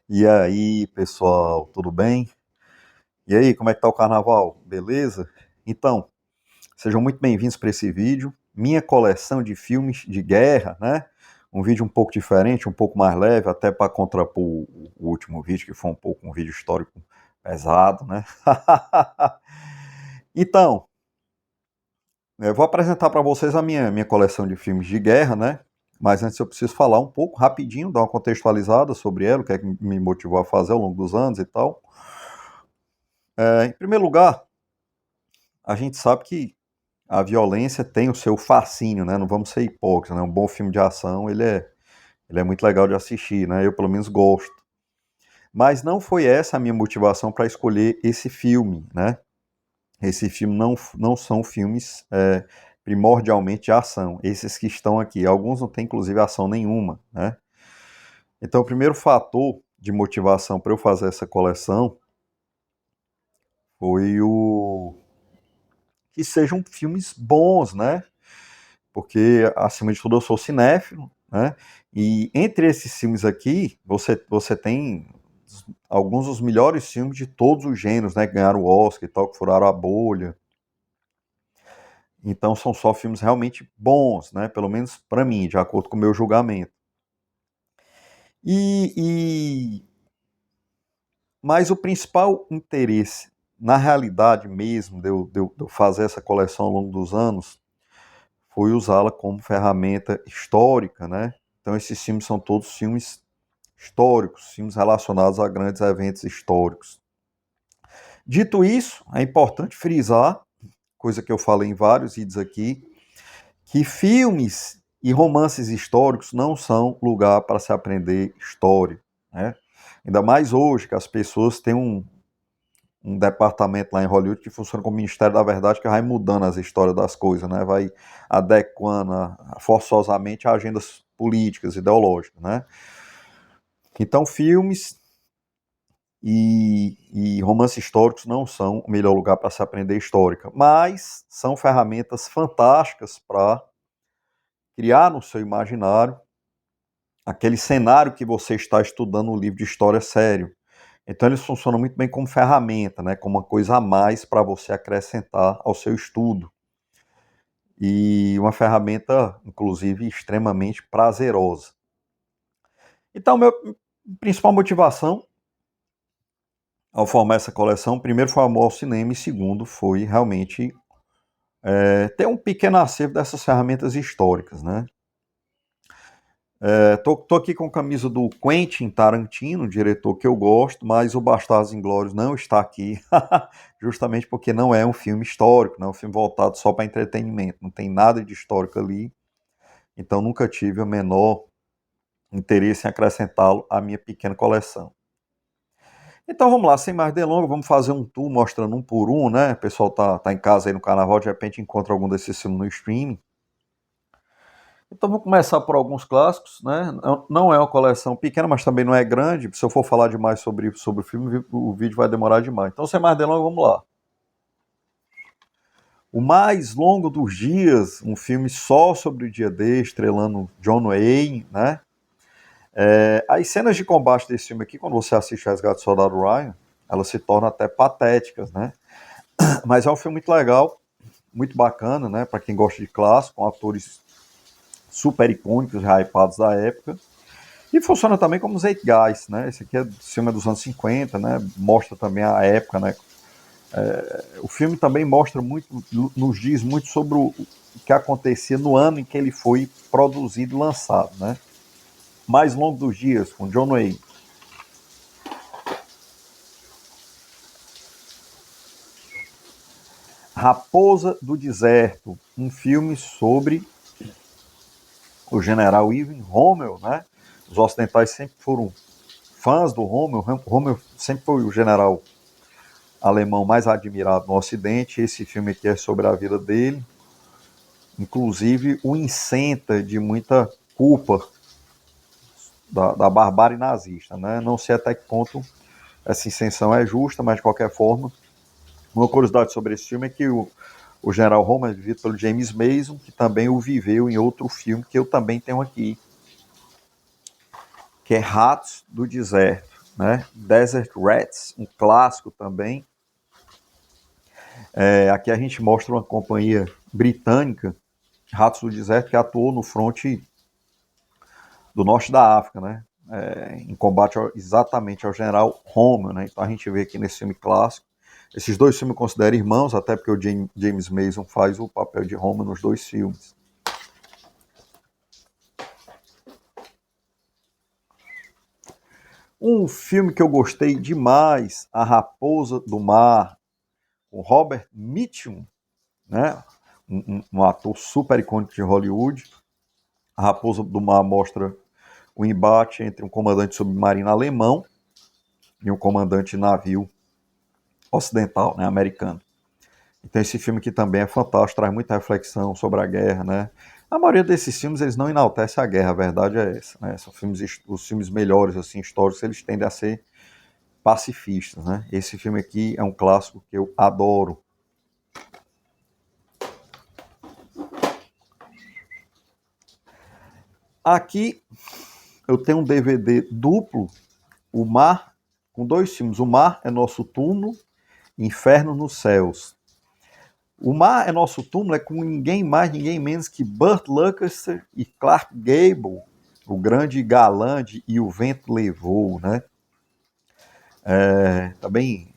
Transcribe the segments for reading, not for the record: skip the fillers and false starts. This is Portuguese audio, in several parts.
E aí, pessoal, tudo bem? E aí, como é que tá o carnaval? Beleza? Então, sejam muito bem-vindos para esse vídeo, minha coleção de filmes de guerra, né? Um vídeo um pouco diferente, um pouco mais leve, até para contrapor o último vídeo, que foi um pouco um vídeo histórico pesado, né? Então, eu vou apresentar para vocês a minha coleção de filmes de guerra, né? Mas antes eu preciso falar um pouco, rapidinho, dar uma contextualizada sobre ela, o que é que me motivou a fazer ao longo dos anos e tal. Em primeiro lugar, a gente sabe que a violência tem o seu fascínio, né? Não vamos ser hipócritas, né? Um bom filme de ação, ele é muito legal de assistir, né? Eu, pelo menos, gosto. Mas não foi essa a minha motivação para escolher esse filme, né? Esse filme não são filmes primordialmente de ação. Esses que estão aqui, alguns não têm, inclusive, ação nenhuma, né? Então, o primeiro fator de motivação para eu fazer essa coleção foi o que sejam filmes bons, né? Porque, acima de tudo, eu sou cinéfilo, né? E entre esses filmes aqui, você tem alguns dos melhores filmes de todos os gêneros, né? Que ganharam o Oscar e tal, que furaram a bolha. Então, são só filmes realmente bons, né? Pelo menos para mim, de acordo com o meu julgamento. E, e... Mas o principal interesse, na realidade mesmo, de eu fazer essa coleção ao longo dos anos, foi usá-la como ferramenta histórica, né? Então esses filmes são todos filmes históricos, filmes relacionados a grandes eventos históricos. Dito isso, é importante frisar, coisa que eu falei em vários vídeos aqui, que filmes e romances históricos não são lugar para se aprender história, né? Ainda mais hoje que as pessoas têm um departamento lá em Hollywood que funciona como Ministério da Verdade, que vai mudando as histórias das coisas, né? Vai adequando forçosamente a agendas políticas, ideológicas, né? Então, filmes e romances históricos não são o melhor lugar para se aprender histórica, mas são ferramentas fantásticas para criar no seu imaginário aquele cenário que você está estudando no livro de história sério. Então eles funcionam muito bem como ferramenta, né, como uma coisa a mais para você acrescentar ao seu estudo. E uma ferramenta, inclusive, extremamente prazerosa. Então, minha principal motivação ao formar essa coleção, primeiro foi o amor ao cinema e segundo foi realmente ter um pequeno acervo dessas ferramentas históricas, né? Tô aqui com a camisa do Quentin Tarantino, diretor que eu gosto, mas o Bastardos Inglórios não está aqui, justamente porque não é um filme histórico, não é um filme voltado só para entretenimento, não tem nada de histórico ali, então nunca tive o menor interesse em acrescentá-lo à minha pequena coleção. Então vamos lá, sem mais delongas, vamos fazer um tour mostrando um por um, né? O pessoal tá em casa aí no carnaval, de repente encontra algum desses filmes no streaming. Então vou começar por alguns clássicos, né? Não é uma coleção pequena, mas também não é grande. Se eu for falar demais sobre o filme, o vídeo vai demorar demais. Então, sem mais delongas, vamos lá. O Mais Longo dos Dias, um filme só sobre o dia D, estrelando John Wayne, né? As cenas de combate desse filme aqui, quando você assiste Resgate do Soldado Ryan, elas se tornam até patéticas, né? Mas é um filme muito legal, muito bacana, né? Para quem gosta de clássico, com atores super icônicos, hypados da época. E funciona também como Zeitgeist, né? Esse aqui é filme dos anos 50, né? Mostra também a época, né? O filme também mostra muito, nos diz muito sobre o que acontecia no ano em que ele foi produzido e lançado, né? Mais Longo dos Dias, com John Wayne. Raposa do Deserto, um filme sobre o general Ivan Rommel, né? Os ocidentais sempre foram fãs do Rommel. Rommel sempre foi o general alemão mais admirado no Ocidente. Esse filme aqui é sobre a vida dele. Inclusive, o isenta de muita culpa da barbárie nazista, né? Não sei até que ponto essa isenção é justa, mas de qualquer forma, uma curiosidade sobre esse filme é que o general Rommel é vivido pelo James Mason, que também o viveu em outro filme que eu também tenho aqui, que é Ratos do Deserto. né? Desert Rats, um clássico também. Aqui a gente mostra uma companhia britânica, Ratos do Deserto, que atuou no fronte do norte da África, né? Em combate exatamente ao general Rommel, né? Então a gente vê aqui nesse filme clássico. Esses dois filmes eu considero irmãos, até porque o James Mason faz o papel de Rommel nos dois filmes. Um filme que eu gostei demais, A Raposa do Mar, com Robert Mitchum, né? Um ator super icônico de Hollywood. A Raposa do Mar mostra o embate entre um comandante submarino alemão e um comandante de navio ocidental, né, americano. Então esse filme aqui também é fantástico, traz muita reflexão sobre a guerra, né? A maioria desses filmes eles não enaltecem a guerra, a verdade é essa, né? São filmes, os filmes melhores assim históricos, eles tendem a ser pacifistas, né? Esse filme aqui é um clássico que eu adoro. Aqui eu tenho um DVD duplo, O Mar, com dois filmes. O Mar é Nosso Túmulo, Inferno nos Céus. O Mar é Nosso Túmulo é com ninguém mais, ninguém menos que Burt Lancaster e Clark Gable, o grande galã de E o Vento Levou, né? Também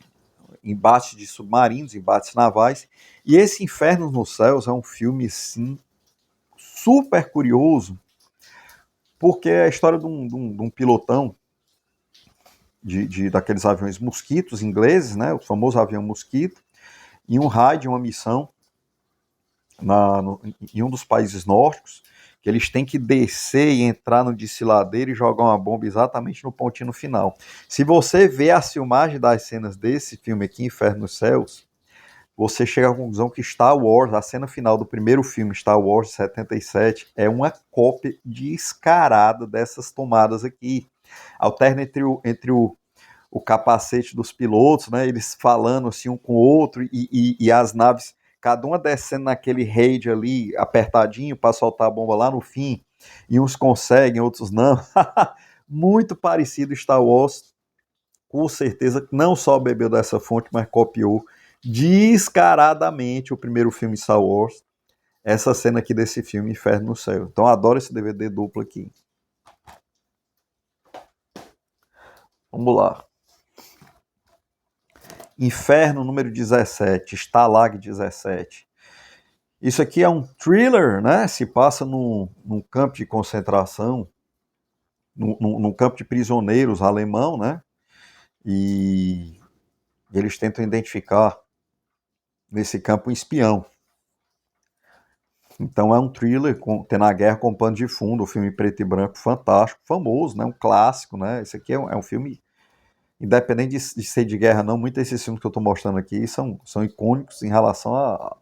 embates de submarinos, embates navais. E esse Inferno nos Céus é um filme, sim, super curioso, porque é a história de um pilotão daqueles aviões mosquitos ingleses, né? O famoso avião mosquito, em um raid, uma missão em um dos países nórdicos, que eles têm que descer e entrar no desfiladeiro e jogar uma bomba exatamente no pontinho final. Se você vê a filmagem das cenas desse filme aqui, Inferno nos Céus, você chega à conclusão que Star Wars, a cena final do primeiro filme, Star Wars de 77, é uma cópia descarada dessas tomadas aqui. Alterna entre o capacete dos pilotos, né, eles falando assim um com o outro e as naves, cada uma descendo naquele raid ali, apertadinho para soltar a bomba lá no fim, e uns conseguem, outros não. Muito parecido Star Wars, com certeza não só bebeu dessa fonte, mas copiou descaradamente o primeiro filme Star Wars, essa cena aqui desse filme, Inferno no Céu. Então eu adoro esse DVD duplo aqui. Vamos lá. Inferno número 17, Stalag 17. Isso aqui é um thriller, né? Se passa num campo de concentração, num campo de prisioneiros alemão, né? E eles tentam identificar nesse campo um espião. Então é um thriller, tendo a guerra com pano de fundo, um filme preto e branco fantástico, famoso, né? Um clássico, né? Esse aqui é um filme, independente de ser de guerra não, muitos desses filmes que eu estou mostrando aqui são icônicos em relação a,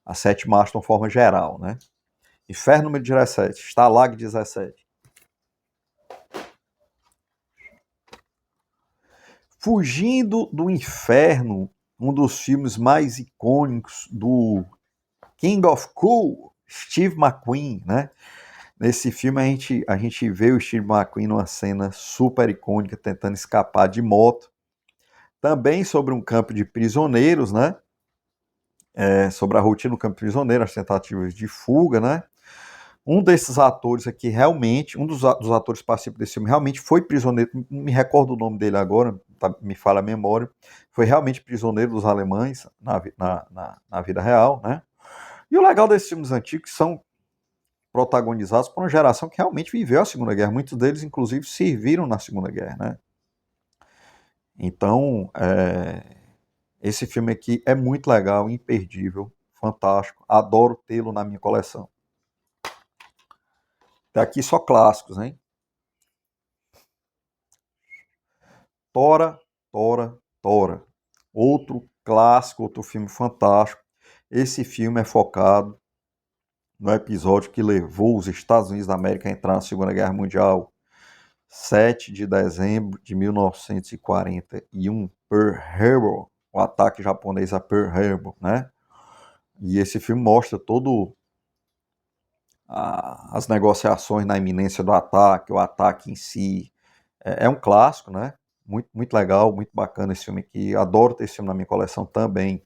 a Sete Marchas de uma forma geral, né? Inferno número 17, Stalag 17. Fugindo do Inferno, um dos filmes mais icônicos do King of Cool, Steve McQueen, né? Nesse filme a gente vê o Steve McQueen numa cena super icônica, tentando escapar de moto. Também sobre um campo de prisioneiros, né? Sobre a rotina do campo de prisioneiros, as tentativas de fuga, né? Um desses atores aqui realmente, um dos atores participantes desse filme realmente foi prisioneiro, não me recordo o nome dele agora, tá, me falha a memória, foi realmente prisioneiro dos alemães na vida real, né? E o legal desses filmes antigos são protagonizados por uma geração que realmente viveu a Segunda Guerra, muitos deles inclusive serviram na Segunda Guerra, né? Então, esse filme aqui é muito legal, imperdível, fantástico, adoro tê-lo na minha coleção. Até aqui só clássicos, hein? Tora, Tora, Tora. Outro clássico, outro filme fantástico. Esse filme é focado no episódio que levou os Estados Unidos da América a entrar na Segunda Guerra Mundial. 7 de dezembro de 1941, Pearl Harbor, o ataque japonês a Pearl Harbor, né? E esse filme mostra todo as negociações na iminência do ataque, o ataque em si, É um clássico, né? Muito, muito legal, muito bacana esse filme aqui. Adoro ter esse filme na minha coleção também.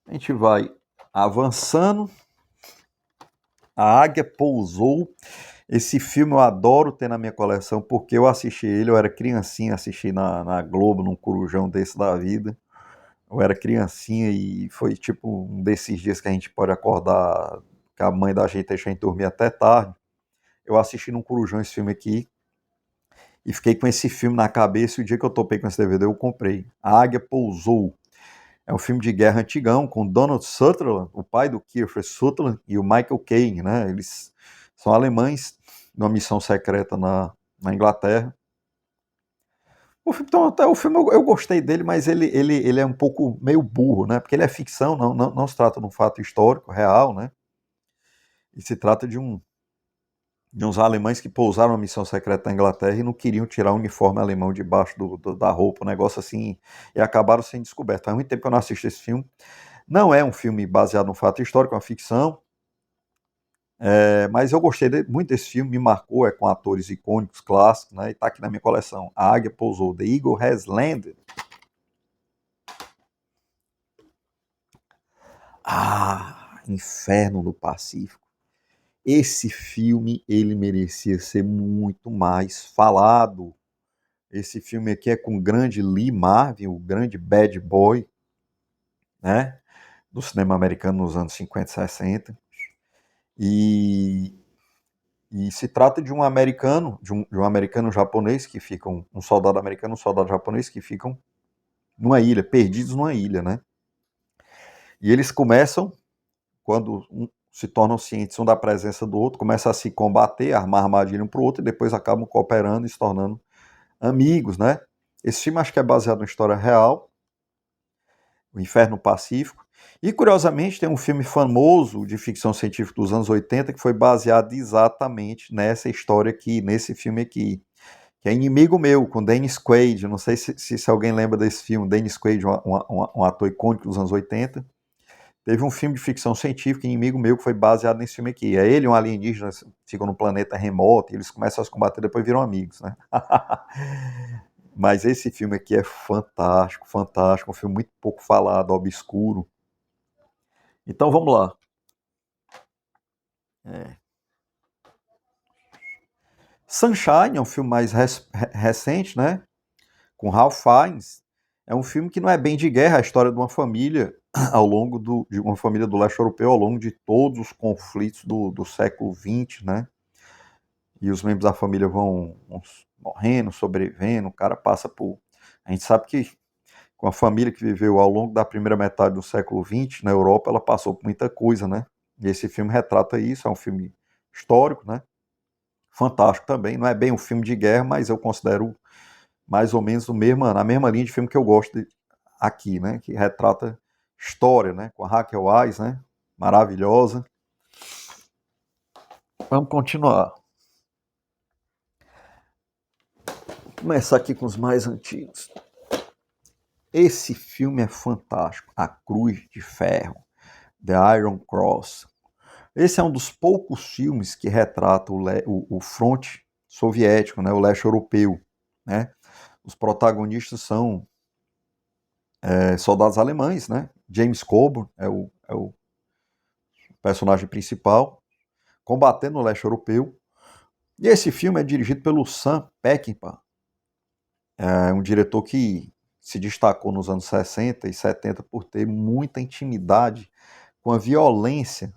A gente vai avançando. A Águia Pousou. Esse filme eu adoro ter na minha coleção porque eu assisti ele, eu era criancinha, assisti na Globo, num corujão desse da vida. Eu era criancinha e foi tipo um desses dias que a gente pode acordar, que a mãe da gente deixa a gente dormir até tarde. Eu assisti num corujão esse filme aqui e fiquei com esse filme na cabeça e o dia que eu topei com esse DVD eu comprei. A Águia Pousou. É um filme de guerra antigão com Donald Sutherland, o pai do Kiefer Sutherland, e o Michael Caine, né? Eles são alemães numa missão secreta na Inglaterra. Então, até o filme eu gostei dele, mas ele é um pouco meio burro, né? Porque ele é ficção, não se trata de um fato histórico, real, né? E se trata de uns alemães que pousaram uma missão secreta na Inglaterra e não queriam tirar o uniforme alemão debaixo da roupa, um negócio assim, e acabaram sendo descobertos. Faz muito tempo que eu não assisto esse filme. Não é um filme baseado num fato histórico, é uma ficção, mas eu gostei muito desse filme, me marcou, é com atores icônicos, clássicos, né? E tá aqui na minha coleção. A Águia Pousou, The Eagle Has Landed. Ah, Inferno no Pacífico. Esse filme, ele merecia ser muito mais falado. Esse filme aqui é com o grande Lee Marvin, o grande bad boy, né? Do cinema americano nos anos 50 e 60. E, e se trata de um americano, de um americano japonês que ficam, um soldado americano, um soldado japonês que ficam numa ilha, perdidos numa ilha, né? E eles começam, quando se tornam cientes um da presença do outro, começam a se combater, a armar armadilha um para o outro e depois acabam cooperando e se tornando amigos, né? Esse filme acho que é baseado em história real, O Inferno Pacífico. E curiosamente tem um filme famoso de ficção científica dos anos 80 que foi baseado exatamente nessa história aqui, nesse filme aqui, que é Inimigo Meu, com Dennis Quaid. Não sei se alguém lembra desse filme. Dennis Quaid, um ator icônico dos anos 80. Teve um filme de ficção científica, Inimigo Meu, que foi baseado nesse filme aqui. É ele e um alienígena ficam num planeta remoto e eles começam a se combater e depois viram amigos, né? Mas esse filme aqui é fantástico, fantástico. Um filme muito pouco falado, obscuro. Então vamos lá. É. Sunshine é um filme mais recente, né? Com Ralph Fiennes. É um filme que não é bem de guerra, é a história de uma família de uma família do leste europeu ao longo de todos os conflitos do século XX, né? E os membros da família vão morrendo, sobrevivendo, o cara passa por... A gente sabe que com a família que viveu ao longo da primeira metade do século XX na Europa, ela passou por muita coisa, né? E esse filme retrata isso, é um filme histórico, né? Fantástico também, não é bem um filme de guerra, mas eu considero mais ou menos na mesma linha de filme que eu gosto aqui, né? Que retrata história, né? Com a Raquel Weisz, né? Maravilhosa. Vamos continuar. Vou começar aqui com os mais antigos. Esse filme é fantástico. A Cruz de Ferro, The Iron Cross. Esse é um dos poucos filmes que retrata o fronte soviético, né? O leste europeu, né? Os protagonistas são soldados alemães, né? James Coburn é o personagem principal, combatendo no leste europeu. E esse filme é dirigido pelo Sam Peckinpah, um diretor que se destacou nos anos 60 e 70 por ter muita intimidade com a violência,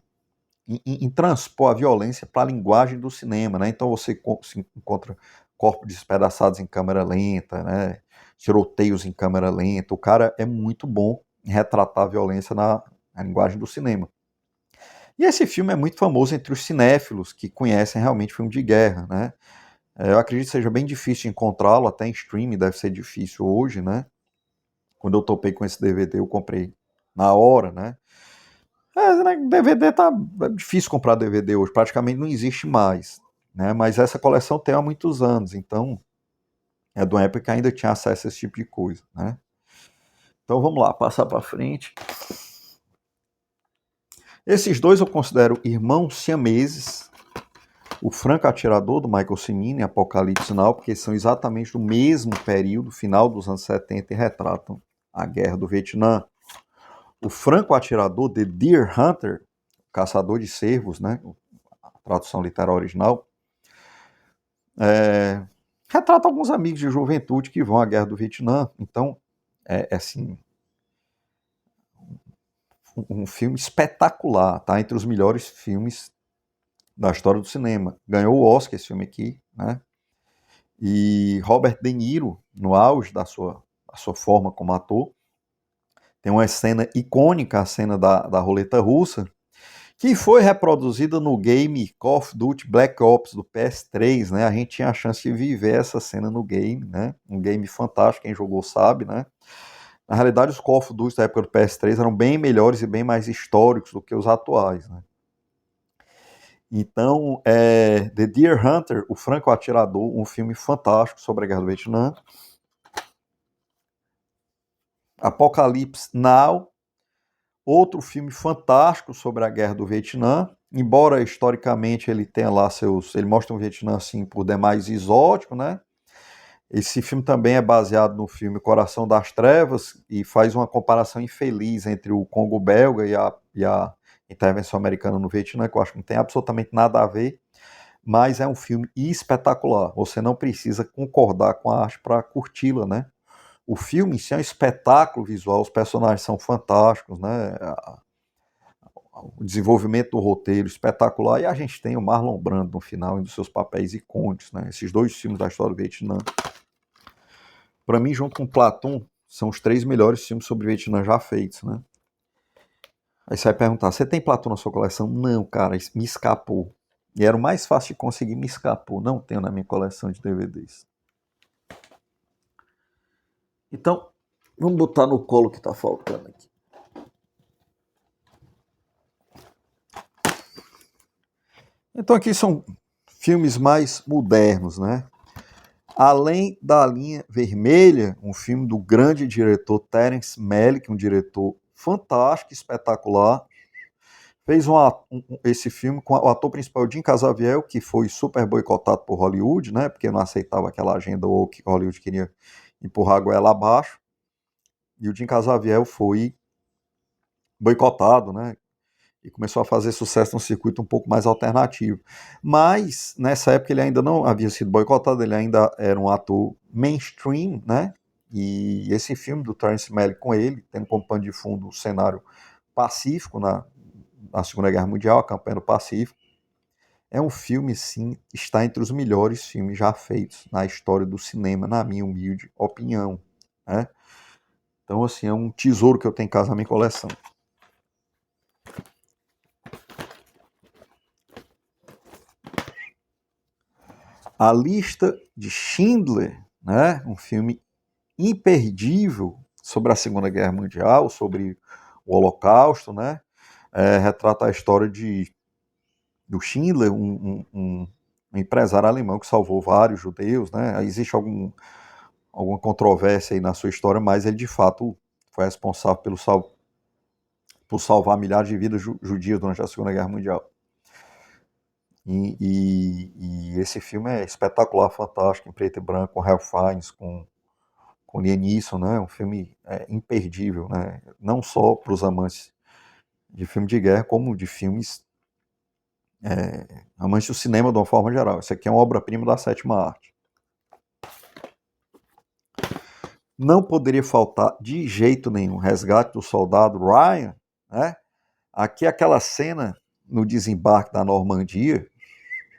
em transpor a violência para a linguagem do cinema, né? Então você se encontra corpos despedaçados em câmera lenta, né? Tiroteios em câmera lenta. O cara é muito bom em retratar a violência na linguagem do cinema. E esse filme é muito famoso entre os cinéfilos que conhecem realmente filme de guerra, né? Eu acredito que seja bem difícil encontrá-lo, até em streaming deve ser difícil hoje, né? Quando eu topei com esse DVD, eu comprei na hora, né? Né, DVD tá difícil comprar DVD hoje, praticamente não existe mais, né? Mas essa coleção tem há muitos anos, então é de uma época que ainda tinha acesso a esse tipo de coisa, né? Então vamos lá, passar para frente. Esses dois eu considero irmãos siameses. O Franco Atirador, do Michael Cimino, e Apocalipse Now, porque são exatamente do mesmo período, final dos anos 70, e retratam a Guerra do Vietnã. O Franco Atirador, The Deer Hunter, Caçador de Cervos, né? A tradução literal original, retrata alguns amigos de juventude que vão à Guerra do Vietnã. Então, assim, um filme espetacular, tá? Entre os melhores filmes da história do cinema. Ganhou o Oscar esse filme aqui, né? E Robert De Niro, no auge da sua forma como ator, tem uma cena icônica, a cena da roleta russa, que foi reproduzida no game Call of Duty Black Ops do PS3, né? A gente tinha a chance de viver essa cena no game, né? Um game fantástico, quem jogou sabe, né? Na realidade, os Call of Duty da época do PS3 eram bem melhores e bem mais históricos do que os atuais, né? Então, The Deer Hunter, O Franco Atirador, um filme fantástico sobre a Guerra do Vietnã. Apocalipse Now, outro filme fantástico sobre a Guerra do Vietnã. Embora historicamente ele tenha lá ele mostra um Vietnã assim por demais exótico, né? Esse filme também é baseado no filme Coração das Trevas e faz uma comparação infeliz entre o Congo belga e a intervenção americana no Vietnã, que eu acho que não tem absolutamente nada a ver, mas é um filme espetacular. Você não precisa concordar com a arte para curti-la, né? O filme em si é um espetáculo visual, os personagens são fantásticos, né? O desenvolvimento do roteiro espetacular, e a gente tem o Marlon Brando no final, em um dos seus papéis icônicos, né? Esses dois filmes da história do Vietnã, para mim, junto com Platão, são os 3 melhores filmes sobre o Vietnã já feitos, né? Aí você vai perguntar, você tem Platão na sua coleção? Não, cara, me escapou. E era o mais fácil de conseguir, me escapou. Não tenho na minha coleção de DVDs. Então, vamos botar no colo o que tá faltando aqui. Então aqui são filmes mais modernos, né? Além da Linha Vermelha, um filme do grande diretor Terence Malick, um diretor fantástico, espetacular. Fez esse filme com o ator principal Jim Caviezel, que foi super boicotado por Hollywood, né? Porque não aceitava aquela agenda woke que Hollywood queria empurrar a goela abaixo. E o Jim Caviezel foi boicotado, né? E começou a fazer sucesso num circuito um pouco mais alternativo. Mas, nessa época, ele ainda não havia sido boicotado, ele ainda era um ator mainstream, né? E esse filme do Terence Malick com ele, tendo como pano de fundo o cenário pacífico na Segunda Guerra Mundial, a campanha do Pacífico, é um filme, sim, está entre os melhores filmes já feitos na história do cinema, na minha humilde opinião, né? Então, assim, é um tesouro que eu tenho em casa na minha coleção. A Lista de Schindler, né? Um filme imperdível sobre a Segunda Guerra Mundial, sobre o Holocausto, né? Retrata a história do Schindler, um empresário alemão que salvou vários judeus, né? Existe alguma controvérsia aí na sua história, mas ele de fato foi responsável por salvar milhares de vidas judias durante a Segunda Guerra Mundial. E esse filme é espetacular, fantástico, em preto e branco, com Ralph Fiennes, com Liam Neeson, né? Um filme imperdível, né? Não só para os amantes de filme de guerra, como de filmes amantes do cinema de uma forma geral. Isso aqui é uma obra-prima da sétima arte. Não poderia faltar de jeito nenhum Resgate do Soldado Ryan, né? Aqui aquela cena no desembarque da Normandia,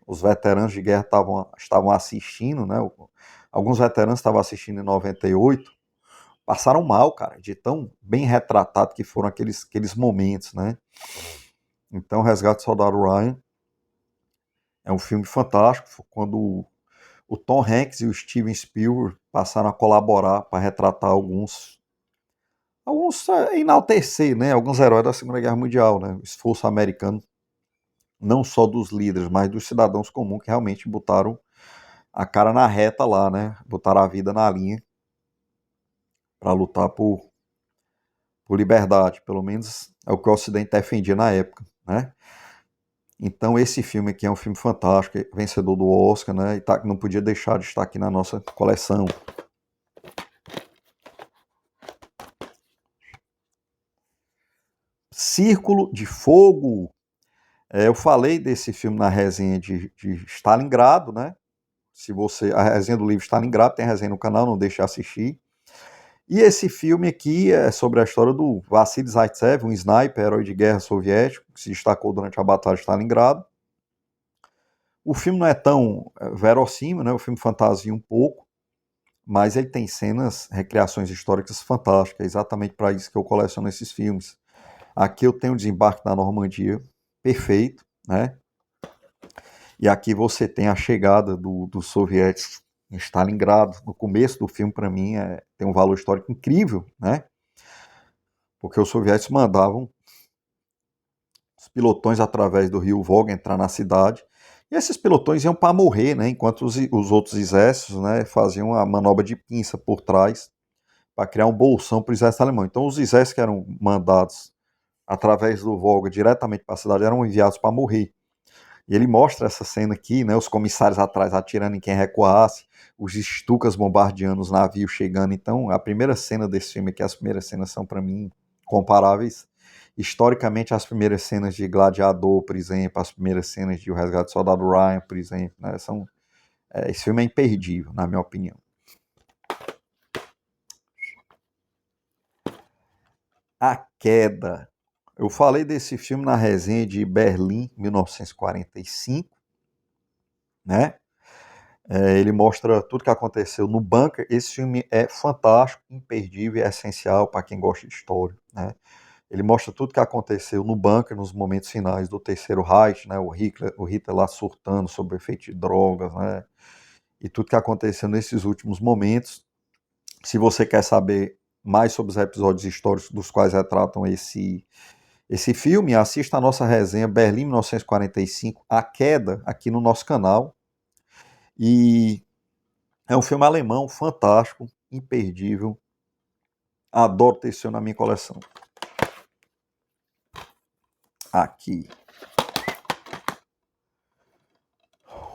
os veteranos de guerra estavam assistindo, né? Alguns veteranos estavam assistindo em 98, passaram mal, cara, de tão bem retratado que foram aqueles momentos, né? Então, Resgate do Soldado Ryan é um filme fantástico, quando o Tom Hanks e o Steven Spielberg passaram a colaborar para retratar alguns enaltecer, né, alguns heróis da Segunda Guerra Mundial, né, o esforço americano, não só dos líderes, mas dos cidadãos comuns que realmente botaram a cara na reta lá, né, botaram a vida na linha para lutar por liberdade, pelo menos é o que o Ocidente defendia na época, né? Então esse filme aqui é um filme fantástico, vencedor do Oscar, né? E não podia deixar de estar aqui na nossa coleção. Círculo de Fogo. Eu falei desse filme na resenha de Stalingrado, né? Se você, a resenha do livro Stalingrado, tem resenha no canal, não deixe de assistir. E esse filme aqui é sobre a história do Vassili Zaitsev, um sniper, herói de guerra soviético, que se destacou durante a Batalha de Stalingrado. O filme não é tão verossímil, né? O filme fantasia um pouco, mas ele tem cenas, recriações históricas fantásticas. É exatamente para isso que eu coleciono esses filmes. Aqui eu tenho o Desembarque na Normandia, perfeito, né? E aqui você tem a chegada dos soviéticos em Stalingrado. No começo do filme, para mim, tem um valor histórico incrível, né? Porque os soviéticos mandavam os pilotões através do rio Volga entrar na cidade. E esses pilotões iam para morrer, né? Enquanto os outros exércitos, né, faziam a manobra de pinça por trás para criar um bolsão para o exército alemão. Então, os exércitos que eram mandados através do Volga diretamente para a cidade eram enviados para morrer. E ele mostra essa cena aqui, né, os comissários atrás atirando em quem recuasse, os Stukas bombardeando os navios chegando. Então, a primeira cena desse filme aqui, as primeiras cenas são para mim comparáveis historicamente às primeiras cenas de Gladiador, por exemplo, as primeiras cenas de O Resgate do Soldado Ryan, por exemplo, né, esse filme é imperdível, na minha opinião. A Queda. Eu falei desse filme na resenha de Berlim, 1945, né? Ele mostra tudo que aconteceu no bunker. Esse filme é fantástico, imperdível, é essencial para quem gosta de história, né? Ele mostra tudo que aconteceu no bunker nos momentos finais do Terceiro Reich, né? O Hitler lá surtando sob o efeito de drogas, né? E tudo que aconteceu nesses últimos momentos. Se você quer saber mais sobre os episódios históricos dos quais retratam esse filme, assista a nossa resenha Berlim 1945, A Queda, aqui no nosso canal. E é um filme alemão fantástico, imperdível. Adoro ter esse filme na minha coleção. Aqui.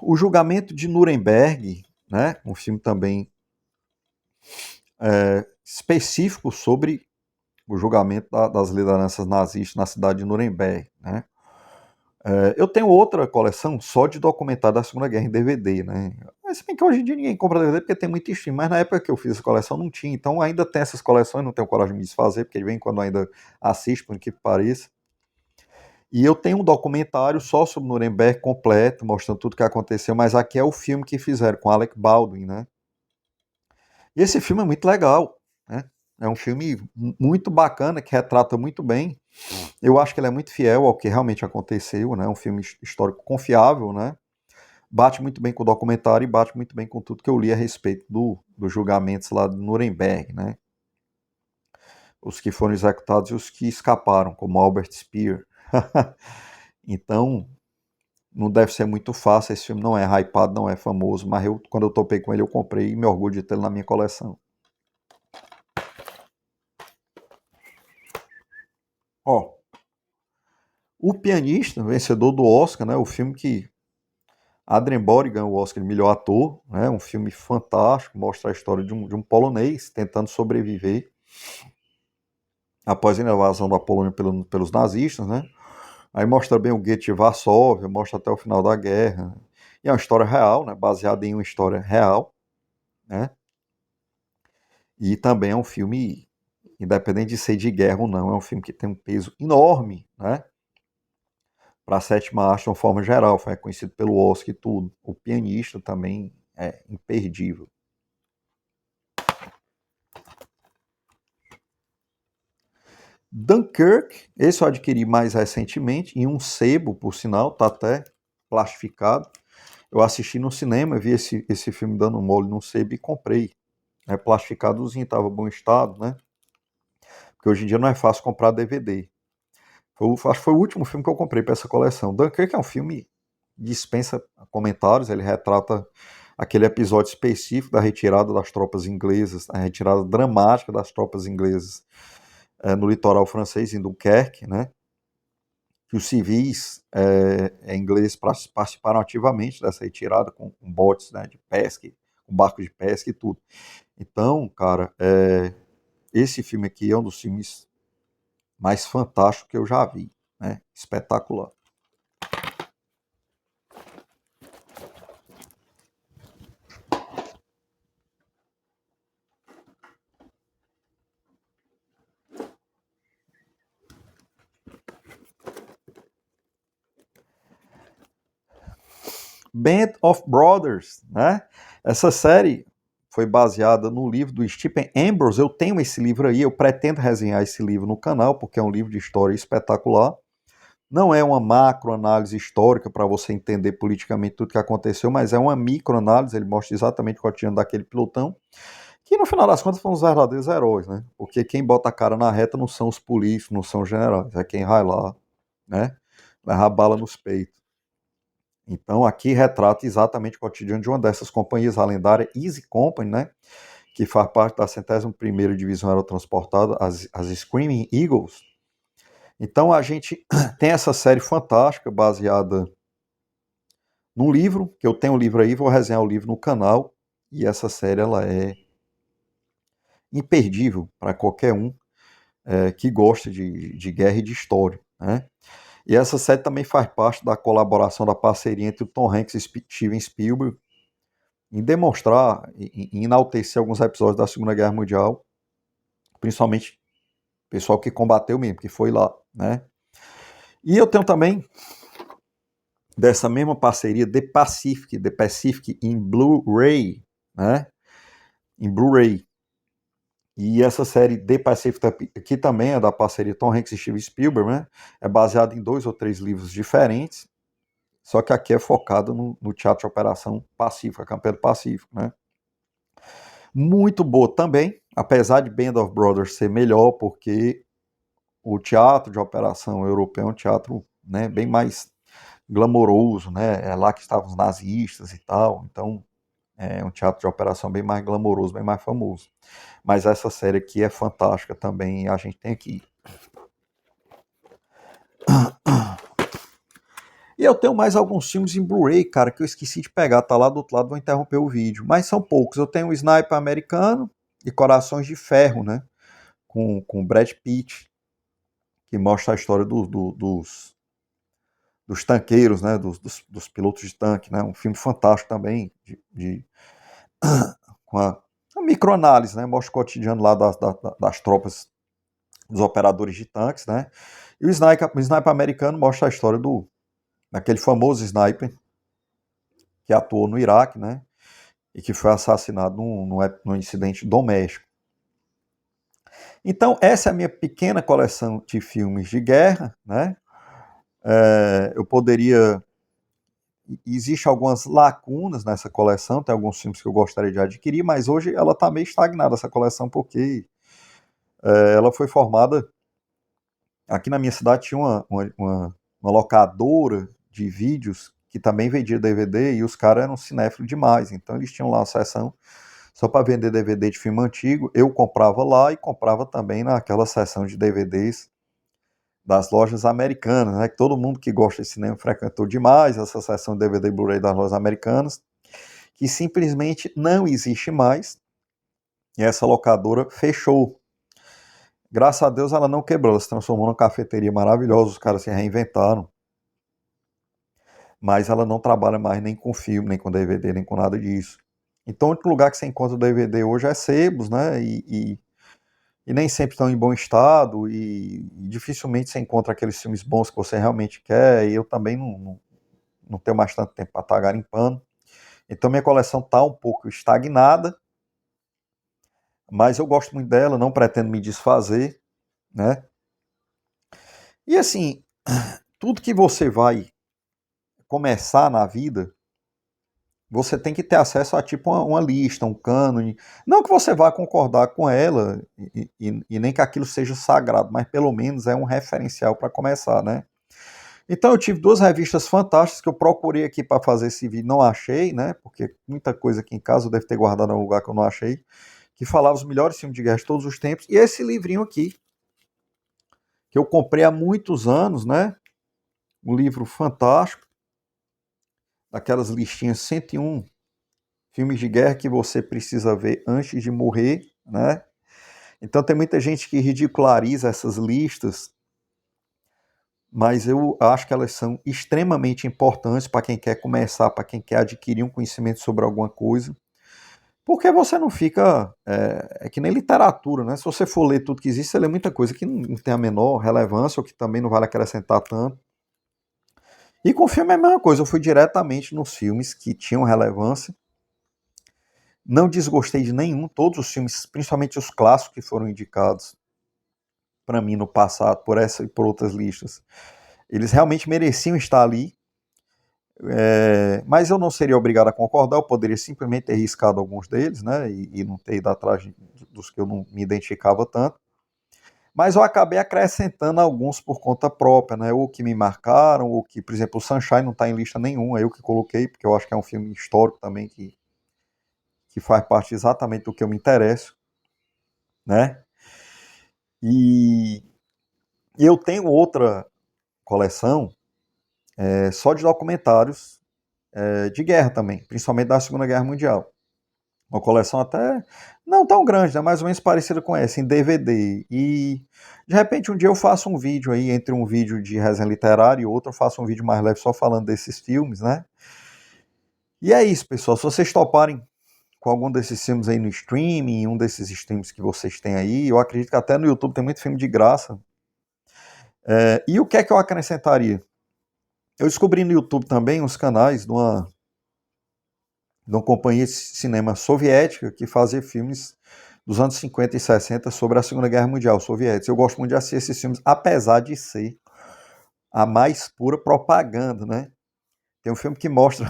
O Julgamento de Nuremberg, né? Um filme também específico sobre o julgamento das lideranças nazistas na cidade de Nuremberg, né? Eu tenho outra coleção só de documentário da Segunda Guerra em DVD, né? Mas se bem que hoje em dia ninguém compra DVD porque tem muito stream, mas na época que eu fiz essa coleção não tinha, então ainda tem essas coleções, não tenho coragem de me desfazer, porque de vez em quando ainda assisto, por que pareça. E eu tenho um documentário só sobre Nuremberg completo, mostrando tudo o que aconteceu, mas aqui é o filme que fizeram com Alec Baldwin, né? E esse filme é muito legal, né? É um filme muito bacana, que retrata muito bem. Eu acho que ele é muito fiel ao que realmente aconteceu, né? Um filme histórico confiável, né? Bate muito bem com o documentário e bate muito bem com tudo que eu li a respeito dos julgamentos lá de Nuremberg, né? Os que foram executados e os que escaparam, como Albert Speer. Então, não deve ser muito fácil. Esse filme não é hypado, não é famoso, mas quando eu topei com ele, eu comprei e me orgulho de tê-lo na minha coleção. Ó, O Pianista, vencedor do Oscar, né? O filme que Adrien Brody ganhou o Oscar de melhor ator, né? Um filme fantástico, mostra a história de um polonês tentando sobreviver após a invasão da Polônia pelos nazistas, né? Aí mostra bem o gueto de Varsóvia, mostra até o final da guerra. E é uma história real, né? Baseada em uma história real, né? E também é um filme, independente de ser de guerra ou não, é um filme que tem um peso enorme, né? Para a sétima arte de uma forma geral, foi reconhecido pelo Oscar e tudo. O Pianista também é imperdível. Dunkirk, esse eu adquiri mais recentemente, em um sebo, por sinal, tá até plastificado. Eu assisti no cinema, vi esse filme dando mole no sebo e comprei. Plastificadozinho, estava bom estado, né? Porque hoje em dia não é fácil comprar DVD. Acho que foi o último filme que eu comprei para essa coleção. Dunkirk é um filme que dispensa comentários, ele retrata aquele episódio específico da retirada das tropas inglesas, a retirada dramática das tropas inglesas no litoral francês, em Dunkerque, né? que os civis ingleses participaram ativamente dessa retirada com botes, né, de pesca, com barcos de pesca e tudo. Então, cara, esse filme aqui é um dos filmes mais fantásticos que eu já vi, né? Espetacular. Band of Brothers, né? Essa série foi baseada no livro do Stephen Ambrose. Eu tenho esse livro aí, eu pretendo resenhar esse livro no canal, porque é um livro de história espetacular. Não é uma macroanálise histórica para você entender politicamente tudo que aconteceu, mas é uma microanálise, ele mostra exatamente o cotidiano daquele pilotão, que no final das contas foram os verdadeiros heróis, né? Porque quem bota a cara na reta não são os políticos, não são os generais, é quem vai lá, né? Levar bala nos peitos. Então aqui retrata exatamente o cotidiano de uma dessas companhias, a lendária Easy Company, né? Que faz parte da 101ª Divisão Aerotransportada, as Screaming Eagles. Então a gente tem essa série fantástica, baseada num livro, que eu tenho o livro aí, vou resenhar o livro no canal, e essa série ela é imperdível para qualquer um que gosta de guerra e de história, né? E essa série também faz parte da colaboração, da parceria entre o Tom Hanks e Steven Spielberg, em demonstrar, em enaltecer alguns episódios da Segunda Guerra Mundial, principalmente o pessoal que combateu mesmo, que foi lá, né? E eu tenho também, dessa mesma parceria, The Pacific em Blu-ray, né? Em Blu-ray. E essa série The Pacific, que também é da parceria Tom Hanks e Steven Spielberg, né? É baseada em 2 ou 3 livros diferentes, só que aqui é focado no Teatro de Operação Pacífico, a Campanha do Pacífico, né? Muito boa também, apesar de Band of Brothers ser melhor, porque o teatro de operação europeu é um teatro, né, bem mais glamouroso, né? É lá que estavam os nazistas e tal, então é um teatro de operação bem mais glamouroso, bem mais famoso. Mas essa série aqui é fantástica também, a gente tem que ir. E eu tenho mais alguns filmes em Blu-ray, cara, que eu esqueci de pegar, tá lá do outro lado, vou interromper o vídeo. Mas são poucos. Eu tenho o Sniper Americano e Corações de Ferro, né? Com Brad Pitt, que mostra a história dos tanqueiros, né? Dos pilotos de tanque, né? Um filme fantástico também, com a microanálise, né? Mostra o cotidiano lá das tropas, dos operadores de tanques, né? E o Sniper Americano mostra a história daquele famoso sniper que atuou no Iraque, né? E que foi assassinado num incidente doméstico. Então, essa é a minha pequena coleção de filmes de guerra, né? Eu poderia. Existem algumas lacunas nessa coleção, tem alguns filmes que eu gostaria de adquirir, mas hoje ela está meio estagnada, essa coleção, porque ela foi formada. Aqui na minha cidade tinha uma locadora de vídeos que também vendia DVD e os caras eram cinéfilos demais, então eles tinham lá a seção só para vender DVD de filme antigo. Eu comprava lá e comprava também naquela seção de DVDs das lojas americanas, né? Que todo mundo que gosta de cinema frequentou demais essa seção de DVD e Blu-ray das lojas americanas, que simplesmente não existe mais. E essa locadora fechou. Graças a Deus ela não quebrou, ela se transformou numa cafeteria maravilhosa, os caras se reinventaram. Mas ela não trabalha mais nem com filme, nem com DVD, nem com nada disso. Então, o único lugar que você encontra o DVD hoje é sebos, né? E nem sempre estão em bom estado, e dificilmente você encontra aqueles filmes bons que você realmente quer, e eu também não tenho mais tanto tempo para estar garimpando. Então minha coleção está um pouco estagnada, mas eu gosto muito dela, não pretendo me desfazer, né? E assim, tudo que você vai começar na vida, você tem que ter acesso a tipo uma lista, um cânone. Não que você vá concordar com ela e nem que aquilo seja sagrado, mas pelo menos é um referencial para começar, né? Então eu tive 2 revistas fantásticas que eu procurei aqui para fazer esse vídeo, não achei, né? Porque muita coisa aqui em casa eu devo ter guardado em algum lugar que eu não achei, que falava os melhores filmes de guerra de todos os tempos. E esse livrinho aqui, que eu comprei há muitos anos, né? um livro fantástico, daquelas listinhas 101 filmes de guerra que você precisa ver antes de morrer, né? Então tem muita gente que ridiculariza essas listas, mas eu acho que elas são extremamente importantes para quem quer começar, para quem quer adquirir um conhecimento sobre alguma coisa, porque você não fica, é que nem literatura, né? Se você for ler tudo que existe, você lê muita coisa que não tem a menor relevância, ou que também não vale acrescentar tanto. E com filme é a mesma coisa, eu fui diretamente nos filmes que tinham relevância, não desgostei de nenhum, todos os filmes, principalmente os clássicos que foram indicados para mim no passado, por essa e por outras listas, eles realmente mereciam estar ali, mas eu não seria obrigado a concordar, eu poderia simplesmente ter riscado alguns deles, né, e não ter ido atrás dos que eu não me identificava tanto, mas eu acabei acrescentando alguns por conta própria, né, ou que me marcaram, ou que, por exemplo, o Sunshine não está em lista nenhuma, eu que coloquei, porque eu acho que é um filme histórico também, que faz parte exatamente do que eu me interesso, né, e eu tenho outra coleção só de documentários de guerra também, principalmente da Segunda Guerra Mundial. Uma coleção até não tão grande, né, mais ou menos parecida com essa, em DVD. E de repente um dia eu faço um vídeo aí, entre um vídeo de resenha literária e outro, eu faço um vídeo mais leve só falando desses filmes, né? E é isso, pessoal. Se vocês toparem com algum desses filmes aí no streaming, um desses streams que vocês têm aí, eu acredito que até no YouTube tem muito filme de graça. E o que é que eu acrescentaria? Eu descobri no YouTube também uns canais de uma companhia de cinema soviética que fazia filmes dos anos 50 e 60 sobre a Segunda Guerra Mundial soviética. Eu gosto muito de assistir esses filmes, apesar de ser a mais pura propaganda, né? Tem um filme que mostra,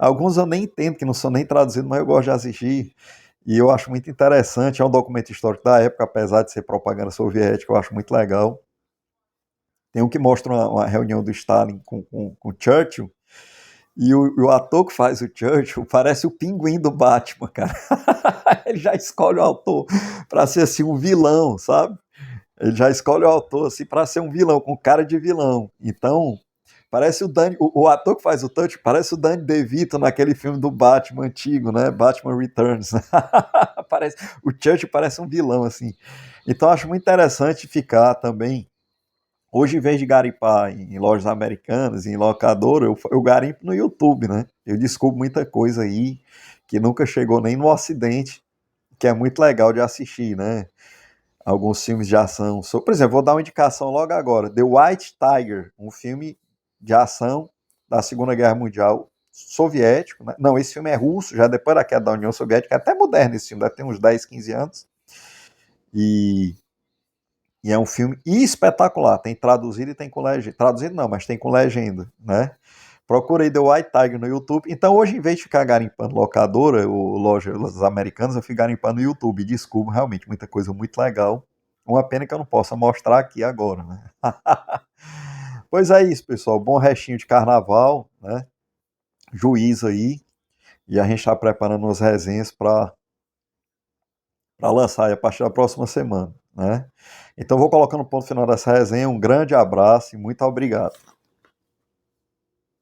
alguns eu nem entendo, que não são nem traduzidos, mas eu gosto de assistir, e eu acho muito interessante, é um documento histórico da época, apesar de ser propaganda soviética, eu acho muito legal. Tem um que mostra uma reunião do Stalin com Churchill, e o ator que faz o Churchill parece o pinguim do Batman, cara. Ele já escolhe o autor para ser assim um vilão, sabe? Ele já escolhe o autor assim para ser um vilão, com cara de vilão. Então, parece o Danny, o ator que faz o Churchill parece o Danny DeVito naquele filme do Batman antigo, né? Batman Returns. Parece, o Churchill parece um vilão assim. Então, acho muito interessante ficar também. Hoje, em vez de garimpar em lojas americanas, em locadora, eu garimpo no YouTube, né? Eu descubro muita coisa aí que nunca chegou nem no Ocidente, que é muito legal de assistir, né? Alguns filmes de ação. Por exemplo, vou dar uma indicação logo agora: The White Tiger, um filme de ação da Segunda Guerra Mundial soviético, né? Não, esse filme é russo, já depois da queda da União Soviética, é até moderno esse filme, deve ter uns 10, 15 anos. E é um filme espetacular, tem traduzido e tem com legenda. Traduzido não, mas tem com legenda, né? Procurei The White Tiger no YouTube. Então hoje, em vez de ficar garimpando locadora ou lojas americanas, eu fico garimpando no YouTube e descubro realmente muita coisa muito legal. Uma pena que eu não possa mostrar aqui agora, né? Pois é isso, pessoal. Bom restinho de carnaval, né? Juízo aí. E a gente está preparando umas resenhas para lançar aí a partir da próxima semana, né? Então vou colocando ponto final dessa resenha. Um grande abraço e muito obrigado.